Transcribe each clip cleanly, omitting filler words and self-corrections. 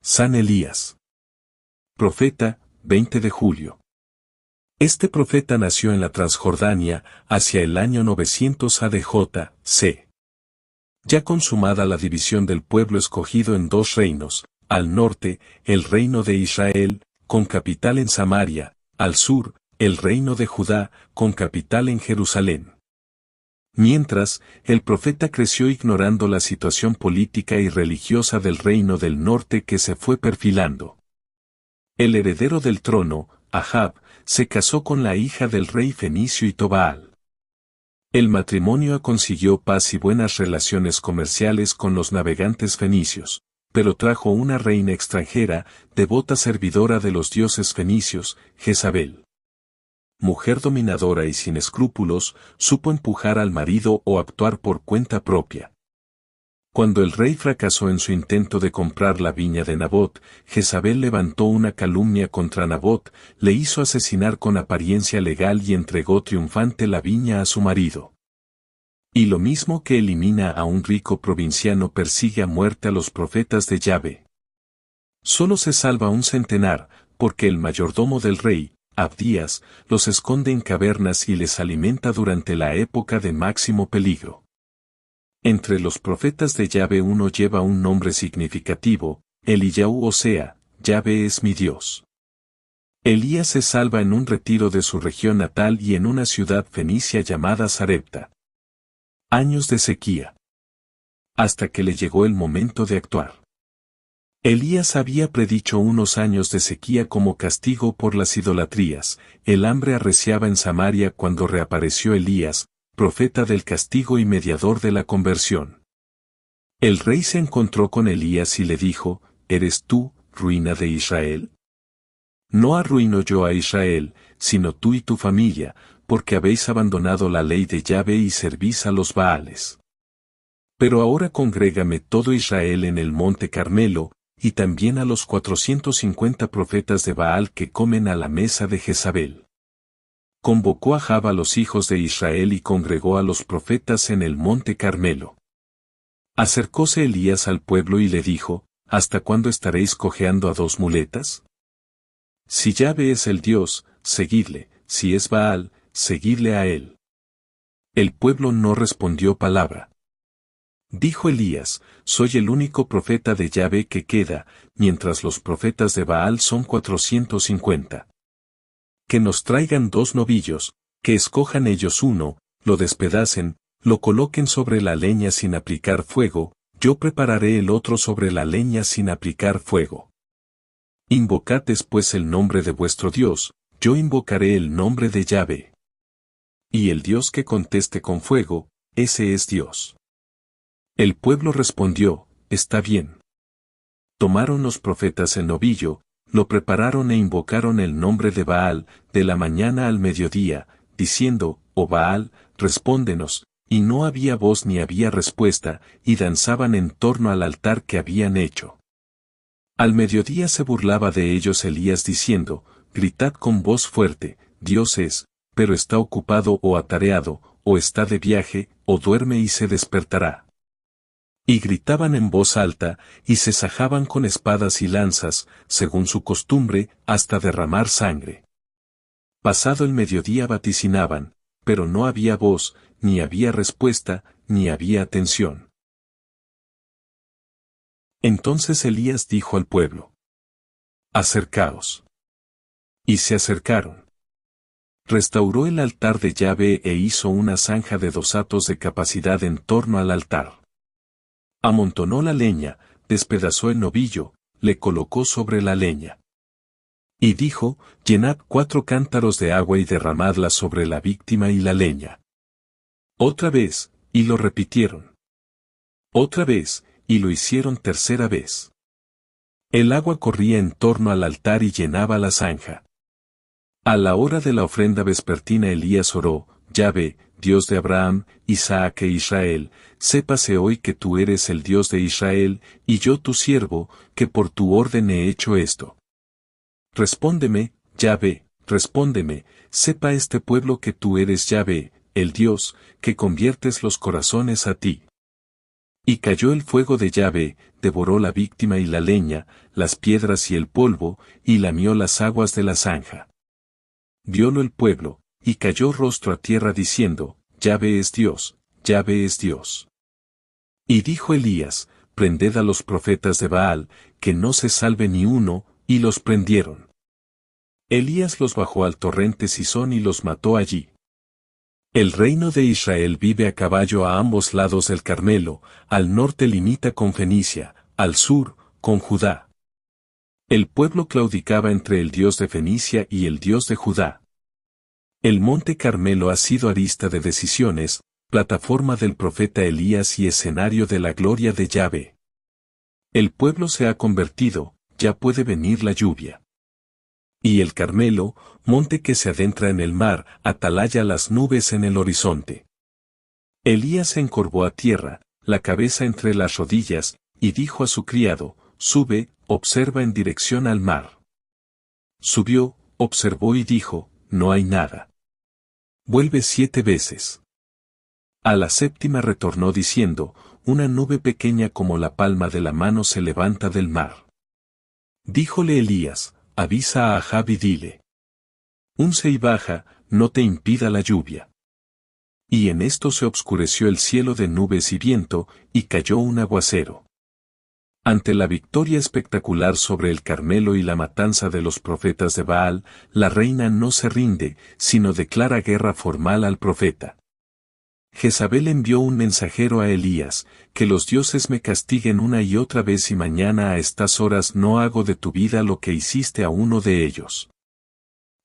San Elías. Profeta, 20 de julio. Este profeta nació en la Transjordania, hacia el año 900 ADJ, c. Ya consumada la división del pueblo escogido en dos reinos, al norte, el reino de Israel, con capital en Samaria, al sur, el reino de Judá, con capital en Jerusalén. Mientras, el profeta creció ignorando la situación política y religiosa del reino del norte que se fue perfilando. El heredero del trono, Ahab, se casó con la hija del rey fenicio y Tobaal. El matrimonio consiguió paz y buenas relaciones comerciales con los navegantes fenicios, pero trajo una reina extranjera, devota servidora de los dioses fenicios, Jezabel. Mujer dominadora y sin escrúpulos, supo empujar al marido o actuar por cuenta propia. Cuando el rey fracasó en su intento de comprar la viña de Nabot, Jezabel levantó una calumnia contra Nabot, le hizo asesinar con apariencia legal y entregó triunfante la viña a su marido. Y lo mismo que elimina a un rico provinciano persigue a muerte a los profetas de Yahvé. Solo se salva un centenar, porque el mayordomo del rey, Abdías, los esconde en cavernas y les alimenta durante la época de máximo peligro. Entre los profetas de Yahvé uno lleva un nombre significativo, Eliyahu, o sea, Yahvé es mi Dios. Elías se salva en un retiro de su región natal y en una ciudad fenicia llamada Sarepta. Años de sequía. Hasta que le llegó el momento de actuar. Elías había predicho unos años de sequía como castigo por las idolatrías. El hambre arreciaba en Samaria cuando reapareció Elías, profeta del castigo y mediador de la conversión. El rey se encontró con Elías y le dijo: ¿Eres tú, ruina de Israel? No arruino yo a Israel, sino tú y tu familia, porque habéis abandonado la ley de Yahvé y servís a los Baales. Pero ahora congrégame todo Israel en el monte Carmelo, y también a los 450 profetas de Baal que comen a la mesa de Jezabel. Convocó a Ahab a los hijos de Israel y congregó a los profetas en el monte Carmelo. Acercóse Elías al pueblo y le dijo: ¿Hasta cuándo estaréis cojeando a dos muletas? Si Yahvé es el Dios, seguidle; si es Baal, seguidle a él. El pueblo no respondió palabra. Dijo Elías: soy el único profeta de Yahvé que queda, mientras los profetas de Baal son 450. Que nos traigan 2 novillos, que escojan ellos uno, lo despedacen, lo coloquen sobre la leña sin aplicar fuego, yo prepararé el otro sobre la leña sin aplicar fuego. Invocad después el nombre de vuestro Dios, yo invocaré el nombre de Yahvé. Y el Dios que conteste con fuego, ese es Dios. El pueblo respondió: está bien. Tomaron los profetas el novillo, lo prepararon e invocaron el nombre de Baal, de la mañana al mediodía, diciendo: oh Baal, respóndenos, y no había voz ni había respuesta, y danzaban en torno al altar que habían hecho. Al mediodía se burlaba de ellos Elías diciendo: gritad con voz fuerte, Dios es, pero está ocupado o atareado, o está de viaje, o duerme y se despertará. Y gritaban en voz alta, y se sajaban con espadas y lanzas, según su costumbre, hasta derramar sangre. Pasado el mediodía vaticinaban, pero no había voz, ni había respuesta, ni había atención. Entonces Elías dijo al pueblo: acercaos. Y se acercaron. Restauró el altar de Yahvé e hizo una zanja de 2 hatos de capacidad en torno al altar. Amontonó la leña, despedazó el novillo, le colocó sobre la leña. Y dijo: llenad 4 cántaros de agua y derramadla sobre la víctima y la leña. Otra vez, y lo repitieron. Otra vez, y lo hicieron tercera vez. El agua corría en torno al altar y llenaba la zanja. A la hora de la ofrenda vespertina Elías oró: Yahvé, Dios de Abraham, Isaac e Israel, sépase hoy que tú eres el Dios de Israel, y yo tu siervo, que por tu orden he hecho esto. Respóndeme, Yahvé, respóndeme, sepa este pueblo que tú eres Yahvé, el Dios, que conviertes los corazones a ti. Y cayó el fuego de Yahvé, devoró la víctima y la leña, las piedras y el polvo, y lamió las aguas de la zanja. Viólo el pueblo, y cayó rostro a tierra diciendo, Yahvé es Dios, Yahvé es Dios. Y dijo Elías, prended a los profetas de Baal, que no se salve ni uno, y los prendieron. Elías los bajó al torrente Cisón y los mató allí. El reino de Israel vive a caballo a ambos lados del Carmelo, al norte limita con Fenicia, al sur, con Judá. El pueblo claudicaba entre el Dios de Fenicia y el Dios de Judá. El monte Carmelo ha sido arista de decisiones, plataforma del profeta Elías y escenario de la gloria de Yahvé. El pueblo se ha convertido, ya puede venir la lluvia. Y el Carmelo, monte que se adentra en el mar, atalaya las nubes en el horizonte. Elías se encorvó a tierra, la cabeza entre las rodillas, y dijo a su criado, sube, observa en dirección al mar. Subió, observó y dijo, no hay nada. Vuelve 7 veces. A la séptima retornó diciendo, una nube pequeña como la palma de la mano se levanta del mar. Díjole Elías, avisa a Ahab y dile. Unce y baja, no te impida la lluvia. Y en esto se obscureció el cielo de nubes y viento, y cayó un aguacero. Ante la victoria espectacular sobre el Carmelo y la matanza de los profetas de Baal, la reina no se rinde, sino declara guerra formal al profeta. Jezabel envió un mensajero a Elías, que los dioses me castiguen una y otra vez y mañana a estas horas no hago de tu vida lo que hiciste a uno de ellos.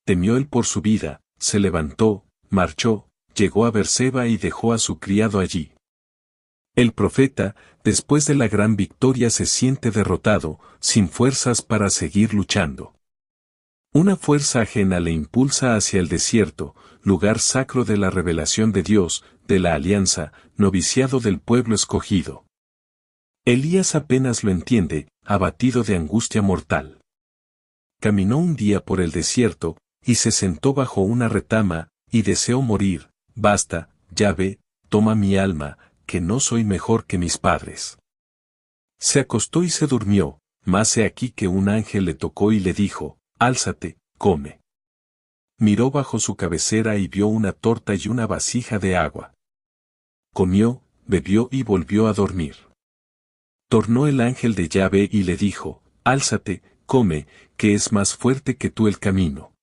Temió él por su vida, se levantó, marchó, llegó a Berseba y dejó a su criado allí. El profeta, después de la gran victoria se siente derrotado, sin fuerzas para seguir luchando. Una fuerza ajena le impulsa hacia el desierto, lugar sacro de la revelación de Dios, de la alianza, noviciado del pueblo escogido. Elías apenas lo entiende, abatido de angustia mortal. Caminó un día por el desierto, y se sentó bajo una retama, y deseó morir, basta, Yahvé, toma mi alma, que no soy mejor que mis padres. Se acostó y se durmió, mas he aquí que un ángel le tocó y le dijo, álzate, come. Miró bajo su cabecera y vio una torta y una vasija de agua. Comió, bebió y volvió a dormir. Tornó el ángel de Yahvé y le dijo, álzate, come, que es más fuerte que tú el camino.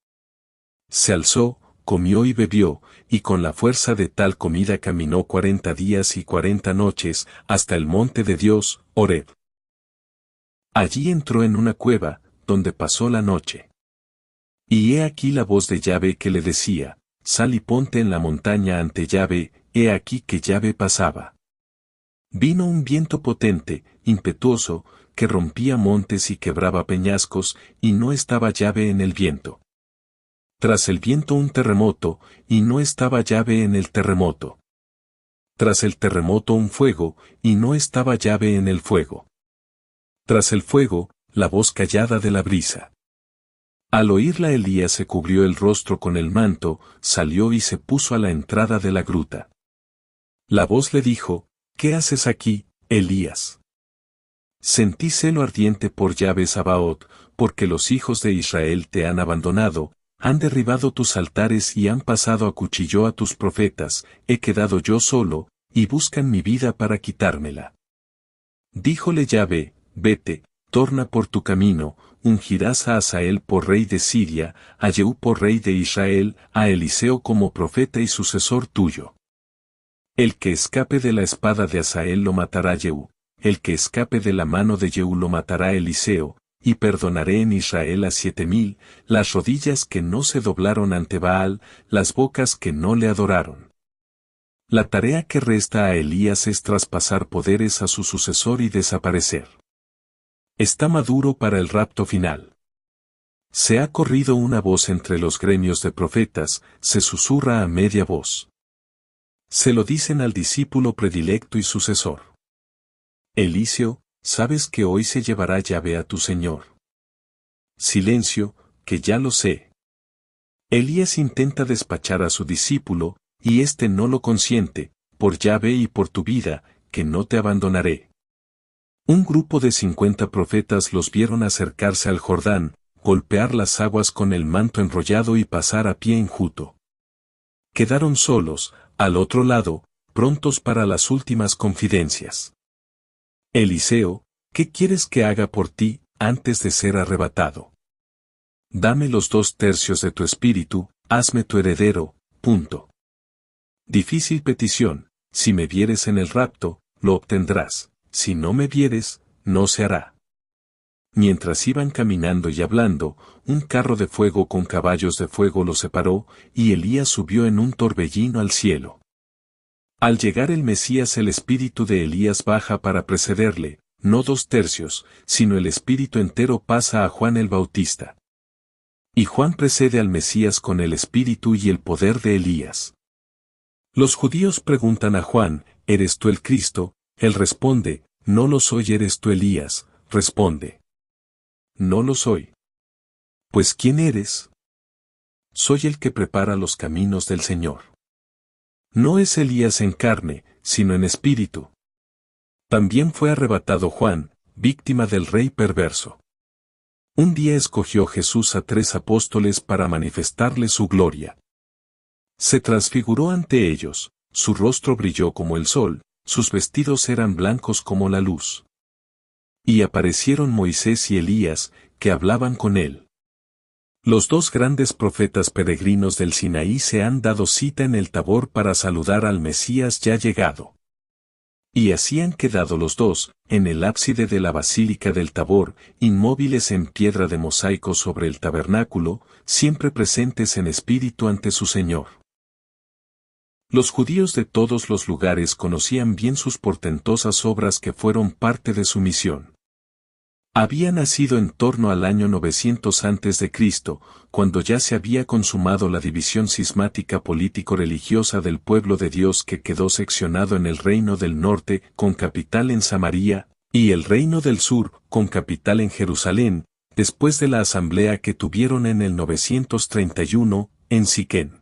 Se alzó, comió y bebió, y con la fuerza de tal comida caminó 40 días y 40 noches, hasta el monte de Dios, Horeb. Allí entró en una cueva, donde pasó la noche. Y he aquí la voz de Yahvé que le decía, sal y ponte en la montaña ante Yahvé, he aquí que Yahvé pasaba. Vino un viento potente, impetuoso, que rompía montes y quebraba peñascos, y no estaba Yahvé en el viento. Tras el viento un terremoto, y no estaba Yahvé en el terremoto. Tras el terremoto un fuego, y no estaba Yahvé en el fuego. Tras el fuego, la voz callada de la brisa. Al oírla Elías se cubrió el rostro con el manto, salió y se puso a la entrada de la gruta. La voz le dijo, ¿qué haces aquí, Elías? Sentí celo ardiente por Yahvé Sabaoth, porque los hijos de Israel te han abandonado, han derribado tus altares y han pasado a cuchillo a tus profetas, he quedado yo solo, y buscan mi vida para quitármela. Díjole Yahvé, vete, torna por tu camino, ungirás a Hazael por rey de Siria, a Jehú por rey de Israel, a Eliseo como profeta y sucesor tuyo. El que escape de la espada de Hazael lo matará Jehú, el que escape de la mano de Jehú lo matará Eliseo, y perdonaré en Israel a 7000, las rodillas que no se doblaron ante Baal, las bocas que no le adoraron. La tarea que resta a Elías es traspasar poderes a su sucesor y desaparecer. Está maduro para el rapto final. Se ha corrido una voz entre los gremios de profetas, se susurra a media voz. Se lo dicen al discípulo predilecto y sucesor. Eliseo, ¿sabes que hoy se llevará Yahvé a tu Señor? Silencio, que ya lo sé. Elías intenta despachar a su discípulo, y éste no lo consiente, por Yahvé y por tu vida, que no te abandonaré. Un grupo de 50 profetas los vieron acercarse al Jordán, golpear las aguas con el manto enrollado y pasar a pie enjuto. Quedaron solos, al otro lado, prontos para las últimas confidencias. Eliseo, ¿qué quieres que haga por ti, antes de ser arrebatado? Dame los 2/3 de tu espíritu, hazme tu heredero, punto. Difícil petición, si me vieres en el rapto, lo obtendrás, si no me vieres, no se hará. Mientras iban caminando y hablando, un carro de fuego con caballos de fuego los separó, y Elías subió en un torbellino al cielo. Al llegar el Mesías, el espíritu de Elías baja para precederle, no 2/3, sino el espíritu entero pasa a Juan el Bautista. Y Juan precede al Mesías con el espíritu y el poder de Elías. Los judíos preguntan a Juan, ¿eres tú el Cristo? Él responde, no lo soy. ¿Eres tú Elías? Responde, no lo soy. Pues ¿quién eres? Soy el que prepara los caminos del Señor. No es Elías en carne, sino en espíritu. También fue arrebatado Juan, víctima del rey perverso. Un día escogió Jesús a 3 apóstoles para manifestarle su gloria. Se transfiguró ante ellos, su rostro brilló como el sol, sus vestidos eran blancos como la luz. Y aparecieron Moisés y Elías, que hablaban con él. Los 2 grandes profetas peregrinos del Sinaí se han dado cita en el Tabor para saludar al Mesías ya llegado. Y así han quedado los 2, en el ábside de la Basílica del Tabor, inmóviles en piedra de mosaico sobre el tabernáculo, siempre presentes en espíritu ante su Señor. Los judíos de todos los lugares conocían bien sus portentosas obras que fueron parte de su misión. Había nacido en torno al año 900 a.C., cuando ya se había consumado la división cismática político-religiosa del pueblo de Dios, que quedó seccionado en el reino del norte, con capital en Samaria, y el reino del sur, con capital en Jerusalén, después de la asamblea que tuvieron en el 931, en Siquén.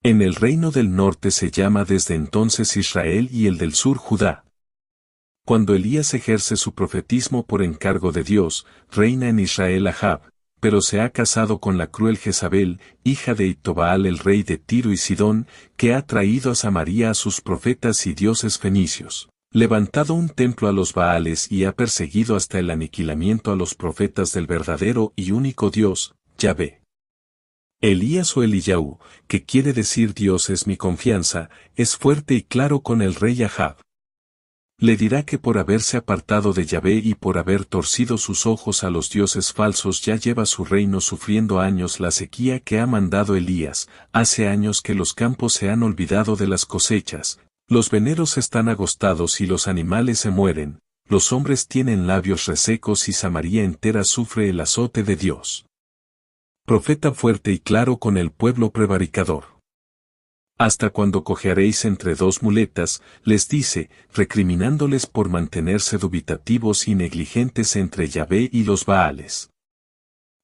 En el reino del norte se llama desde entonces Israel y el del sur Judá. Cuando Elías ejerce su profetismo por encargo de Dios, reina en Israel Ahab, pero se ha casado con la cruel Jezabel, hija de Itobaal el rey de Tiro y Sidón, que ha traído a Samaria a sus profetas y dioses fenicios, levantado un templo a los Baales y ha perseguido hasta el aniquilamiento a los profetas del verdadero y único Dios, Yahvé. Elías o Eliyahu, que quiere decir Dios es mi confianza, es fuerte y claro con el rey Ahab. Le dirá que por haberse apartado de Yahvé y por haber torcido sus ojos a los dioses falsos ya lleva su reino sufriendo años la sequía que ha mandado Elías, hace años que los campos se han olvidado de las cosechas, los veneros están agostados y los animales se mueren, los hombres tienen labios resecos y Samaria entera sufre el azote de Dios. Profeta fuerte y claro con el pueblo prevaricador. Hasta cuando cojearéis entre 2 muletas, les dice, recriminándoles por mantenerse dubitativos y negligentes entre Yahvé y los Baales.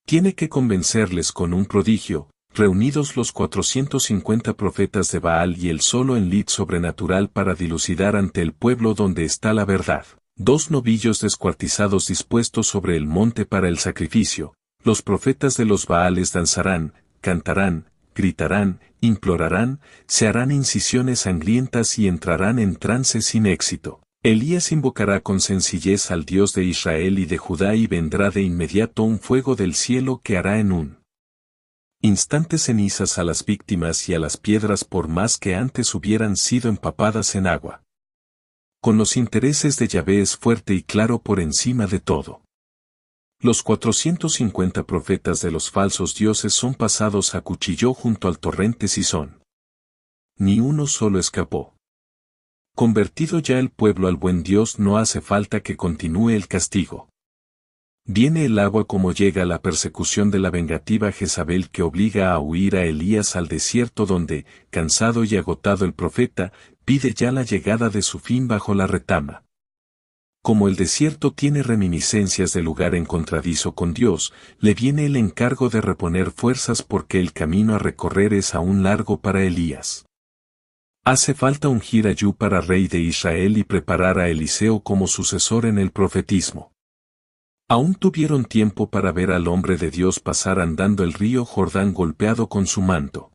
Tiene que convencerles con un prodigio, reunidos los 450 profetas de Baal y el solo enlid sobrenatural para dilucidar ante el pueblo dónde está la verdad. 2 novillos descuartizados dispuestos sobre el monte para el sacrificio. Los profetas de los Baales danzarán, cantarán, gritarán, implorarán, se harán incisiones sangrientas y entrarán en trance sin éxito. Elías invocará con sencillez al Dios de Israel y de Judá y vendrá de inmediato un fuego del cielo que hará en un instante cenizas a las víctimas y a las piedras por más que antes hubieran sido empapadas en agua. Con los intereses de Yahvé es fuerte y claro por encima de todo. Los 450 profetas de los falsos dioses son pasados a cuchillo junto al torrente Cisón. Ni uno solo escapó. Convertido ya el pueblo al buen Dios, no hace falta que continúe el castigo. Viene el agua como llega la persecución de la vengativa Jezabel que obliga a huir a Elías al desierto donde, cansado y agotado el profeta, pide ya la llegada de su fin bajo la retama. Como el desierto tiene reminiscencias de lugar encontradizo con Dios, le viene el encargo de reponer fuerzas porque el camino a recorrer es aún largo para Elías. Hace falta ungir a Yu para rey de Israel y preparar a Eliseo como sucesor en el profetismo. Aún tuvieron tiempo para ver al hombre de Dios pasar andando el río Jordán golpeado con su manto.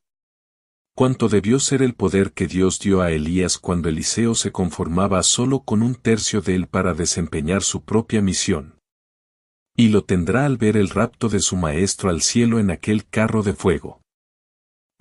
Cuánto debió ser el poder que Dios dio a Elías cuando Eliseo se conformaba solo con un tercio de él para desempeñar su propia misión. Y lo tendrá al ver el rapto de su maestro al cielo en aquel carro de fuego.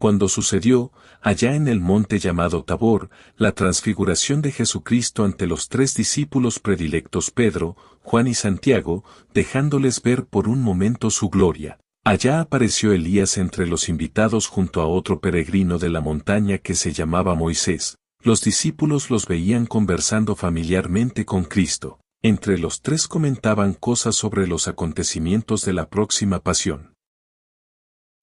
Cuando sucedió, allá en el monte llamado Tabor, la transfiguración de Jesucristo ante los tres discípulos predilectos Pedro, Juan y Santiago, dejándoles ver por un momento su gloria. Allá apareció Elías entre los invitados junto a otro peregrino de la montaña que se llamaba Moisés. Los discípulos los veían conversando familiarmente con Cristo. Entre los tres comentaban cosas sobre los acontecimientos de la próxima pasión.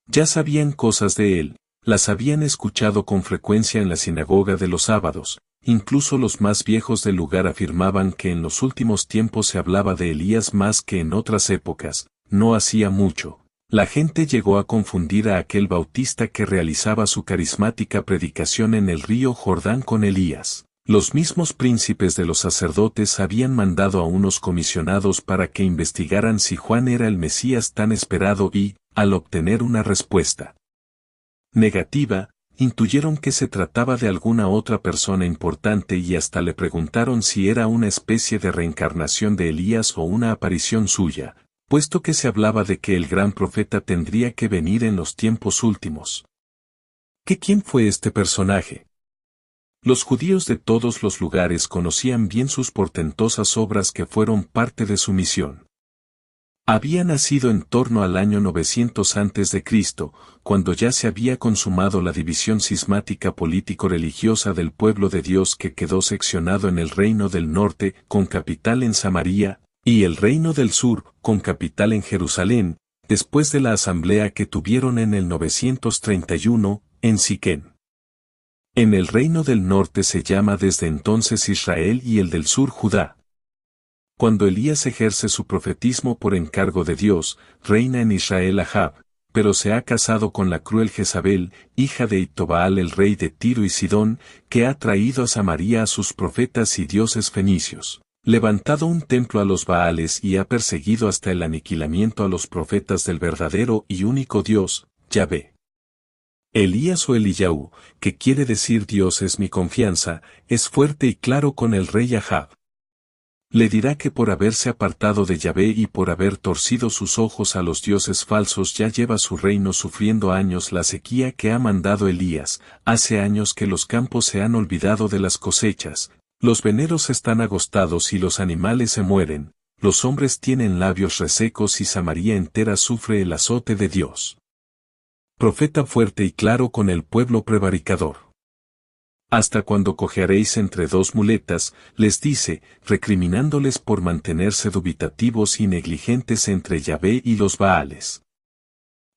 Ya sabían cosas de él, las habían escuchado con frecuencia en la sinagoga de los sábados. Incluso los más viejos del lugar afirmaban que en los últimos tiempos se hablaba de Elías más que en otras épocas. No hacía mucho. La gente llegó a confundir a aquel bautista que realizaba su carismática predicación en el río Jordán con Elías. Los mismos príncipes de los sacerdotes habían mandado a unos comisionados para que investigaran si Juan era el Mesías tan esperado y, al obtener una respuesta negativa, intuyeron que se trataba de alguna otra persona importante y hasta le preguntaron si era una especie de reencarnación de Elías o una aparición suya, puesto que se hablaba de que el gran profeta tendría que venir en los tiempos últimos. ¿Quién fue este personaje? Los judíos de todos los lugares conocían bien sus portentosas obras que fueron parte de su misión. Había nacido en torno al año 900 a.C., cuando ya se había consumado la división cismática político-religiosa del pueblo de Dios que quedó seccionado en el reino del norte, con capital en Samaria, y el reino del sur, con capital en Jerusalén, después de la asamblea que tuvieron en el 931, en Siquén. En el reino del norte se llama desde entonces Israel y el del sur Judá. Cuando Elías ejerce su profetismo por encargo de Dios, reina en Israel Ahab, pero se ha casado con la cruel Jezabel, hija de Itobal el rey de Tiro y Sidón, que ha traído a Samaria a sus profetas y dioses fenicios, levantado un templo a los Baales y ha perseguido hasta el aniquilamiento a los profetas del verdadero y único Dios, Yahvé. Elías o Eliyahu, que quiere decir Dios es mi confianza, es fuerte y claro con el rey Ahab. Le dirá que por haberse apartado de Yahvé y por haber torcido sus ojos a los dioses falsos ya lleva su reino sufriendo años la sequía que ha mandado Elías. Hace años que los campos se han olvidado de las cosechas, los veneros están agostados y los animales se mueren, los hombres tienen labios resecos y Samaria entera sufre el azote de Dios. Profeta fuerte y claro con el pueblo prevaricador. Hasta cuando cojearéis entre dos muletas, les dice, recriminándoles por mantenerse dubitativos y negligentes entre Yahvé y los Baales.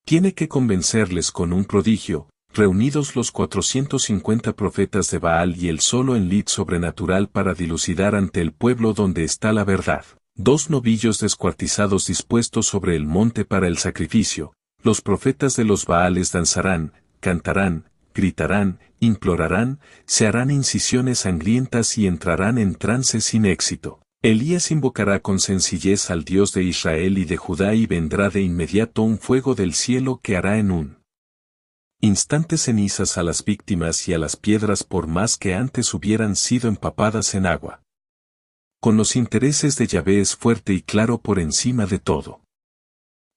Tiene que convencerles con un prodigio, reunidos los 450 profetas de Baal y el solo enlid sobrenatural para dilucidar ante el pueblo donde está la verdad. 2 novillos descuartizados dispuestos sobre el monte para el sacrificio, los profetas de los Baales danzarán, cantarán, gritarán, implorarán, se harán incisiones sangrientas y entrarán en trance sin éxito. Elías invocará con sencillez al Dios de Israel y de Judá y vendrá de inmediato un fuego del cielo que hará en un instante cenizas a las víctimas y a las piedras por más que antes hubieran sido empapadas en agua. Con los intereses de Yahvé es fuerte y claro por encima de todo.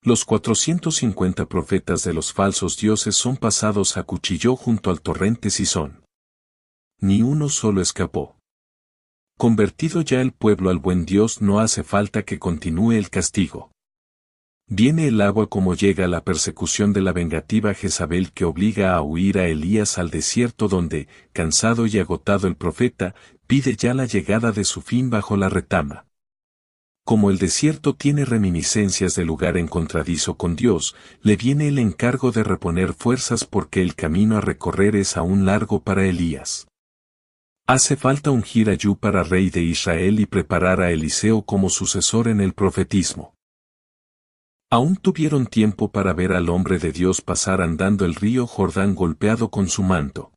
Los 450 profetas de los falsos dioses son pasados a cuchillo junto al torrente Sison. Ni uno solo escapó. Convertido ya el pueblo al buen Dios no hace falta que continúe el castigo. Viene el agua como llega la persecución de la vengativa Jezabel que obliga a huir a Elías al desierto donde, cansado y agotado el profeta, pide ya la llegada de su fin bajo la retama. Como el desierto tiene reminiscencias de lugar encontradizo con Dios, le viene el encargo de reponer fuerzas porque el camino a recorrer es aún largo para Elías. Hace falta ungir a Yu para rey de Israel y preparar a Eliseo como sucesor en el profetismo. Aún tuvieron tiempo para ver al hombre de Dios pasar andando el río Jordán golpeado con su manto.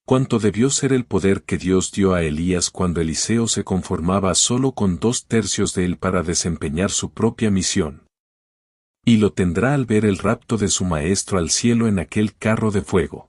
Cuánto debió ser el poder que Dios dio a Elías cuando Eliseo se conformaba solo con 2/3 de él para desempeñar su propia misión. Y lo tendrá al ver el rapto de su maestro al cielo en aquel carro de fuego.